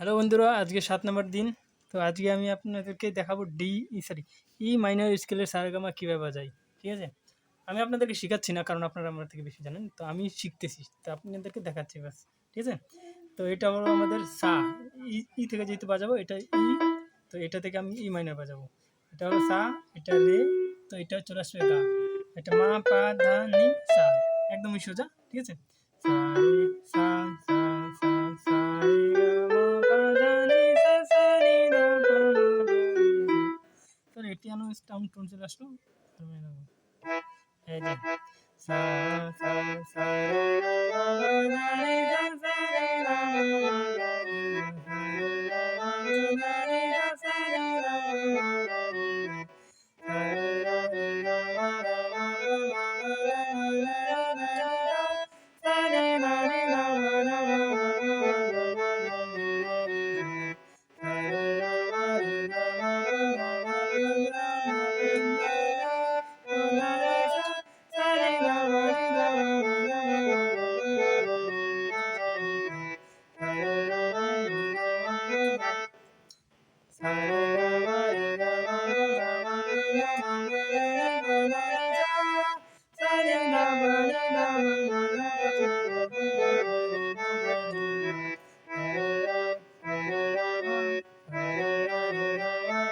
Hello বন্ধুরা, আজকে 7 নম্বর দিন। তো আজকে আমি আপনাদেরকে দেখাবো ই মাইনর স্কেলের সারেগামা কীভাবে বাজাই। ঠিক আছে, আমি আপনাদেরকে শেখাচ্ছি না, কারণ আপনারা আমার থেকে বেশি জানেন। তো আমি শিখতেছি, তো আপনাদেরকে দেখাচ্ছি বাস। ঠিক আছে, তো এটা হলো আমাদের সা। ই থেকে যেহেতু বাজাবো, এটা ই, তো এটা থেকে আমি ই মাইনর বাজাবো। এটা হলো সা, এটা রে, তো এটা চলে আসবে গা, এটা মা পা ধা নি সা, একদমই সোজা। ঠিক আছে, সা রে সা সা সা সা রে গা মা পা ধা নি সা সা নি ধা পা মা গা রে সা। তো এটিয়ানো স্টাউন টোন চলে আসলো। এই যে সা সা সা রে গা মা পা ধা নি সা সা নি ধা পা মা গা রে সা সা রে গা মা পা ধা নি সা সা নি ধা পা মা গা রে সা রে গা রে গা মা গা মা গা মা গা রে মা রে গা রে গা সা রে গা রে গা মা গা মা গা মা গা মা গা রে গা রে সা রে গা মা রে গা মা গা মা গা রে গা মা রে গা মা গা রে সা সা রে গা মা রে গা মা মা গা মা গা মা গা রে সা রে গা মা রে গা মা রে গা সা রে গা মা রে গা মা গা মা মা রে গা মা গা রে মা গা রে সা সা রে গা মা রে গা মা মা গা মা গা মা গা রে মা গা রে সা রে গা সা রে গা মা সা রে গা রে গা মা গা মা গা মা গা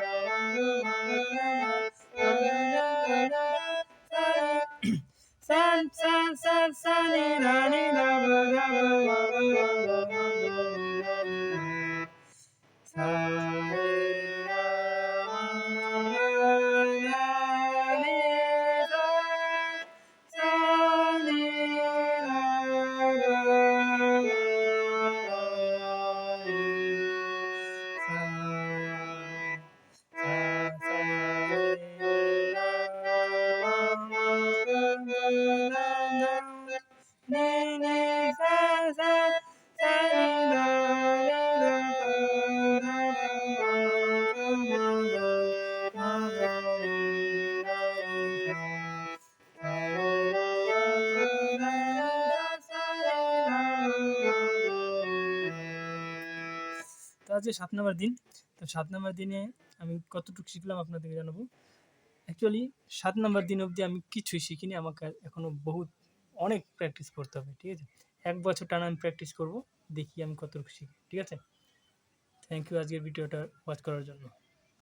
রে মা সা রে গা মা গা সা রে সা সা সা সা নি ধা নি ধা পা গা মা মা গা মা গা মা গা রে গা রে সা রে গা মা গা রে সা সা রে গা গা মা রে সা সা সা রে গা মা মা গা গা গা গা নি নি সা সা সা রে গা রে গা পা ধা পা মা গা মা গা রে গা রে সা সা রে গা মা রে সা রে গা মা গা রে। তো আজকে 7 নম্বর দিন। তো 7 নম্বর দিনে আমি কতটুকু শিখলাম আপনাদেরকে জানাবো। অ্যাকচুয়ালি 7 নম্বর দিন অবধি আমি কিছুই শিখিনি, আমাকে এখনও অনেক প্র্যাকটিস করতে হবে। ঠিক আছে, 1 বছর টানা আমি প্র্যাকটিস করব, দেখি আমি কতটুকু শিখি। ঠিক আছে, থ্যাংক ইউ আজকের ভিডিওটা ওয়াচ করার জন্য।